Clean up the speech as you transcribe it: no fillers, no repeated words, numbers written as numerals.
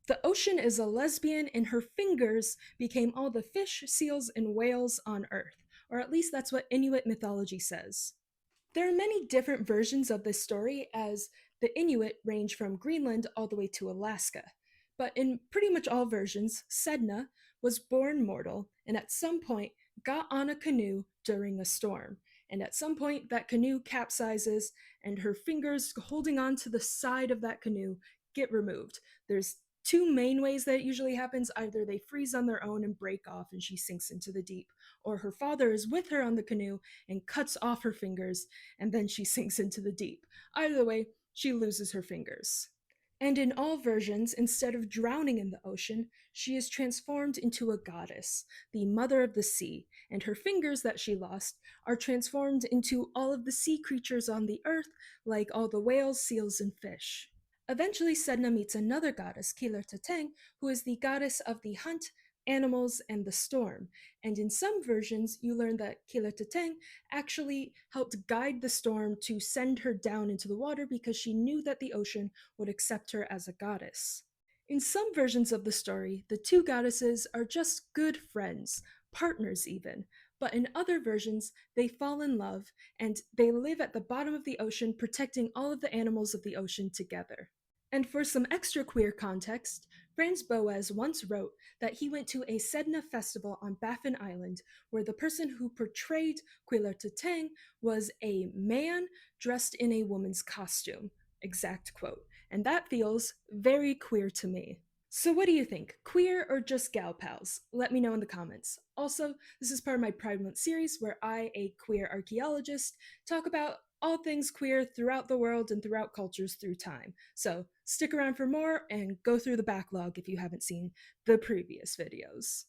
The ocean is a lesbian, and her fingers became all the fish, seals, and whales on Earth, or at least that's what Inuit mythology says. There are many different versions of this story, as the Inuit range from Greenland all the way to Alaska. But in pretty much all versions, Sedna was born mortal and at some point got on a canoe during a storm. And at some point, that canoe capsizes, and her fingers holding on to the side of that canoe get removed. There's two main ways that it usually happens. Either they freeze on their own and break off and she sinks into the deep, or her father is with her on the canoe and cuts off her fingers and then she sinks into the deep. Either way, she loses her fingers. And in all versions, instead of drowning in the ocean, she is transformed into a goddess, the mother of the sea, and her fingers that she lost are transformed into all of the sea creatures on the earth, like all the whales, seals, and fish. Eventually, Sedna meets another goddess, Kilertateng, who is the goddess of the hunt, animals, and the storm. And in some versions, you learn that Kilertateng actually helped guide the storm to send her down into the water because she knew that the ocean would accept her as a goddess. In some versions of the story, the two goddesses are just good friends, partners even, but in other versions, they fall in love and they live at the bottom of the ocean, protecting all of the animals of the ocean together. And for some extra queer context, Franz Boas once wrote that he went to a Sedna festival on Baffin Island where the person who portrayed Quillertateng was a man dressed in a woman's costume. Exact quote. And that feels very queer to me. So, what do you think? Queer or just gal pals? Let me know in the comments. Also, this is part of my Pride Month series where I, a queer archaeologist, talk about all things queer throughout the world and throughout cultures through time. So, stick around for more and go through the backlog if you haven't seen the previous videos.